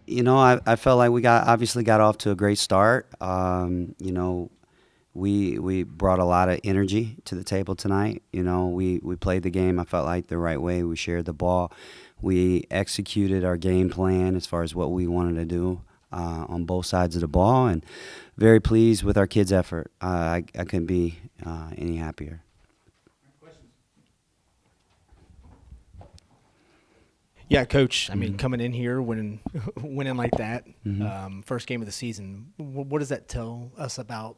I felt like we obviously got off to a great start. We brought a lot of energy to the table tonight. We played the game, I felt like, the right way. We shared the ball. We executed our game plan as far as what we wanted to do on both sides of the ball, and very pleased with our kids' effort. I couldn't be any happier. Yeah, Coach. I mean, coming in here, winning, winning like that, Mm-hmm. first game of the season. What does that tell us about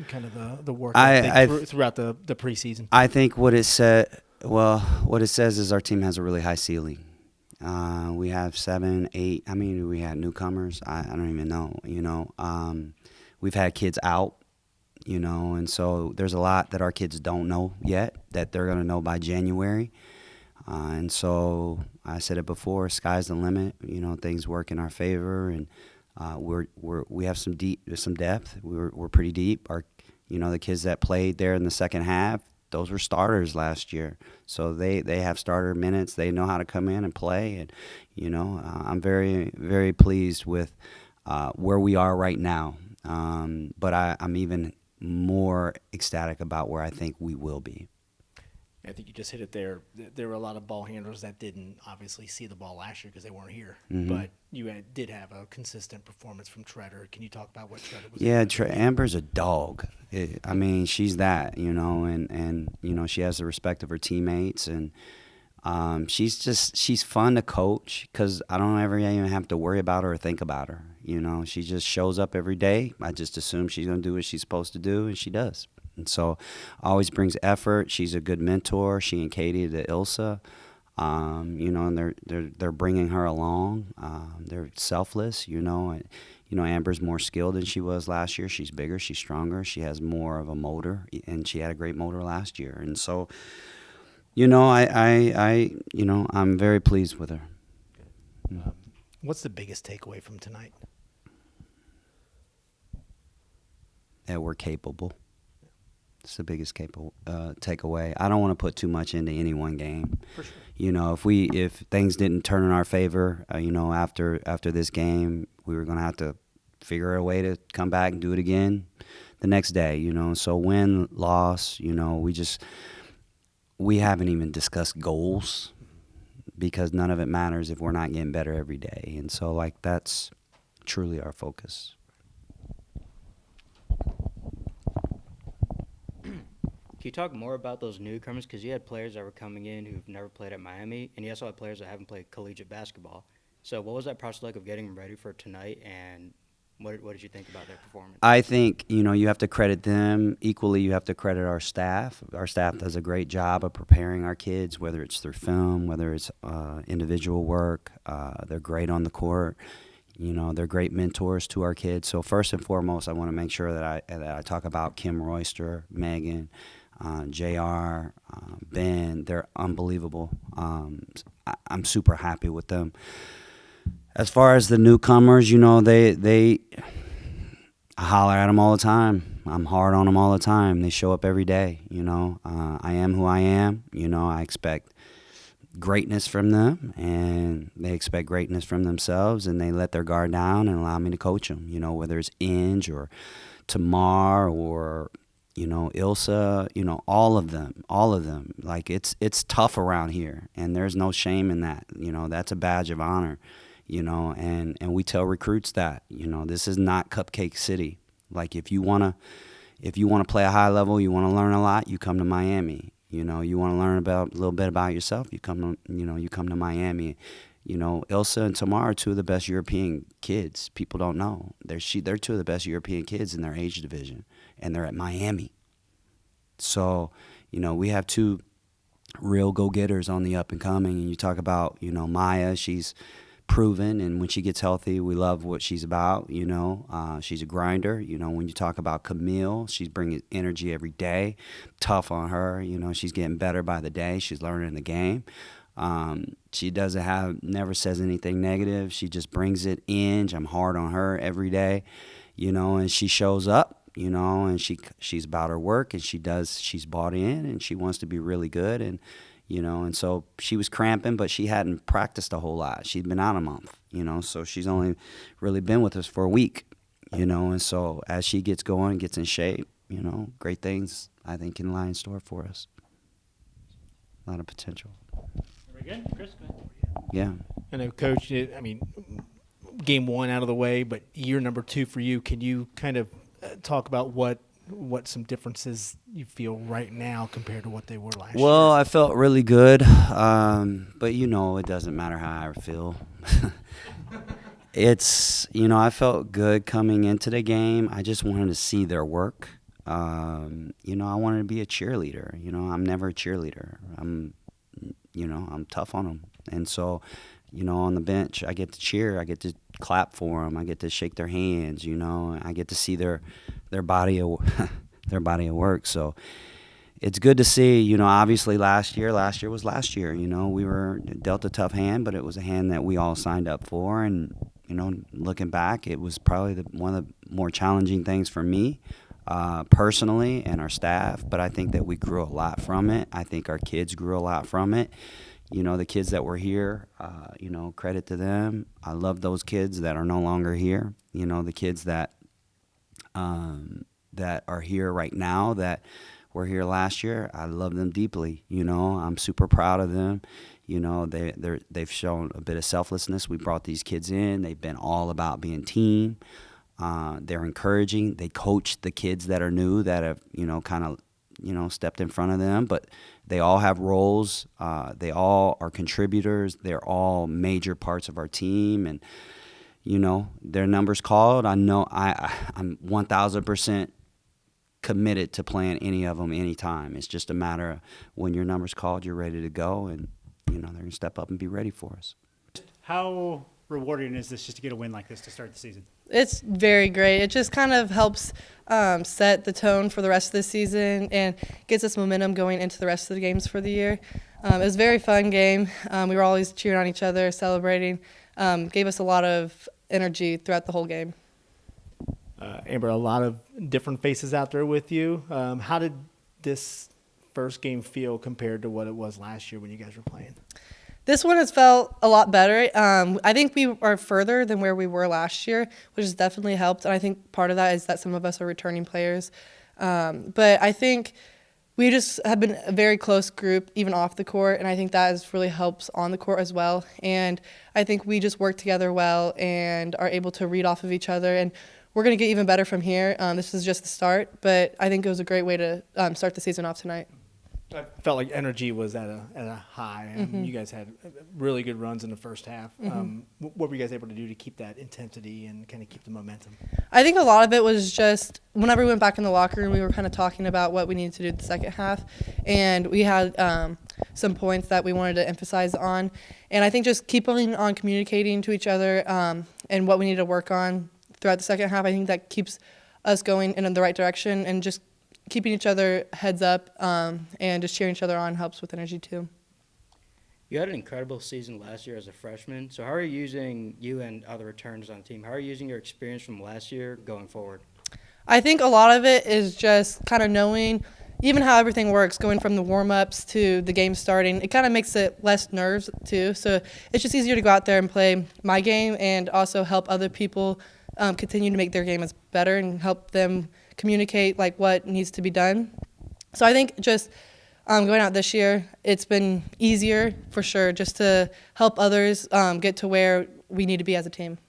kind of the work I ethic I throughout the preseason? I think what it says is our team has a really high ceiling. We have 7, 8. I mean, we had newcomers. I don't even know. We've had kids out. And so there's a lot that our kids don't know yet that they're gonna know by January. And so I said it before, sky's the limit. Things work in our favor, and we have some depth. We're pretty deep. The kids that played there in the second half, those were starters last year, so they have starter minutes. They know how to come in and play, and I'm very very pleased with where we are right now. But I'm even more ecstatic about where I think we will be. I think you just hit it there. There were a lot of ball handlers that didn't obviously see the ball last year because they weren't here. Hmm. But did have a consistent performance from Tretter. Can you talk about what Tretter was Yeah, able to do? Amber's a dog. I mean, she's that, and she has the respect of her teammates, and she's fun to coach because I don't ever even have to worry about her or think about her. She just shows up every day. I just assume she's gonna do what she's supposed to do, and she does. And so, always brings effort. She's a good mentor. She and Katie to Ilsa. And they're bringing her along. They're selfless, and Amber's more skilled than she was last year. She's bigger, she's stronger, she has more of a motor, and she had a great motor last year. And so, I'm very pleased with her. What's the biggest takeaway from tonight? That we're capable. It's the biggest takeaway. I don't want to put too much into any one game. For sure. If things didn't turn in our favor, after this game, we were gonna have to figure a way to come back and do it again the next day. So win, loss, we haven't even discussed goals because none of it matters if we're not getting better every day. And so that's truly our focus. Can you talk more about those newcomers? Because you had players that were coming in who've never played at Miami, and you also had players that haven't played collegiate basketball. So what was that process like of getting them ready for tonight, and what did you think about their performance? I think, you have to credit them. Equally, you have to credit our staff. Our staff does a great job of preparing our kids, whether it's through film, whether it's individual work. They're great on the court. They're great mentors to our kids. So first and foremost, I want to make sure that I talk about Kim Royster, Megan, JR, Ben. They're unbelievable. I'm super happy with them. As far as the newcomers, they I holler at them all the time. I'm hard on them all the time. They show up every day. I am who I am. I expect greatness from them, and they expect greatness from themselves, and they let their guard down and allow me to coach them. Whether it's Inge or Tamar or Ilsa, all of them. Like it's tough around here, and there's no shame in that. That's a badge of honor. And we tell recruits that, this is not Cupcake City. Like if you wanna play a high level, you wanna learn a lot, you come to Miami. You wanna learn about a little bit about yourself, you come to Miami. Ilsa and Tamar are two of the best European kids. People don't know. They're two of the best European kids in their age division, and they're at Miami. So, we have two real go-getters on the up and coming. And you talk about, Maya, she's proven, and when she gets healthy, we love what she's about. She's a grinder. When you talk about Camille, she's bringing energy every day. Tough on her. She's getting better by the day. She's learning the game. She never says anything negative. She just brings it in. I'm hard on her every day, and she shows up. And she's about her work, and she's bought in, and she wants to be really good. And And so she was cramping, but she hadn't practiced a whole lot. She'd been out a month, so she's only really been with us for a week, and so as she gets going, gets in shape, great things I think can lie in store for us. A lot of potential. Very good. Chris, go ahead. Yeah. I know, Coach, game one out of the way, but year number 2 for you. Can you kind of talk about what some differences you feel right now compared to what they were last year? Well, I felt really good, but it doesn't matter how I feel. It's, I felt good coming into the game. I just wanted to see their work. I wanted to be a cheerleader. I'm never a cheerleader. I'm tough on them. And so, on the bench, I get to cheer. I get to clap for them. I get to shake their hands. I get to see their body of their body of work. So it's good to see. Obviously last year was last year. We were dealt a tough hand, but it was a hand that we all signed up for. And looking back, it was probably one of the more challenging things for me personally and our staff. But I think that we grew a lot from it. I think our kids grew a lot from it. The kids that were here, credit to them. I love those kids that are no longer here. The kids that are here right now that were here last year, I love them deeply. I'm super proud of them. They've shown a bit of selflessness. We brought these kids in. They've been all about being team. They're encouraging. They coach the kids that are new that have, kind of, stepped in front of them. But they all have roles. They all are contributors. They're all major parts of our team. And, their numbers called. I know I'm 1,000% committed to playing any of them anytime. It's just a matter of when your number's called, you're ready to go. And, they're going to step up and be ready for us. How rewarding is this just to get a win like this to start the season? It's very great. It just kind of helps set the tone for the rest of the season and gets us momentum going into the rest of the games for the year. It was a very fun game. We were always cheering on each other, celebrating. Gave us a lot of energy throughout the whole game. Amber, a lot of different faces out there with you. How did this first game feel compared to what it was last year when you guys were playing? This one has felt a lot better. I think we are further than where we were last year, which has definitely helped. And I think part of that is that some of us are returning players. But I think we just have been a very close group, even off the court, and I think that has really helps on the court as well. And I think we just work together well and are able to read off of each other. And we're going to get even better from here. This is just the start, but I think it was a great way to start the season off tonight. I felt like energy was at a high, and you guys had really good runs in the first half. What were you guys able to do to keep that intensity and kind of keep the momentum? I think a lot of it was just whenever we went back in the locker room, we were kind of talking about what we needed to do the second half, and we had some points that we wanted to emphasize on. And I think just keeping on communicating to each other and what we need to work on throughout the second half, I think that keeps us going in the right direction, and just keeping each other heads up and just cheering each other on helps with energy too. You had an incredible season last year as a freshman. So how are you using, you and other returners on the team, how are you using your experience from last year going forward? I think a lot of it is just kind of knowing even how everything works, going from the warm-ups to the game starting. It kind of makes it less nerves too. So it's just easier to go out there and play my game and also help other people continue to make their game as better and help them communicate like what needs to be done. So I think just going out this year, it's been easier for sure just to help others get to where we need to be as a team.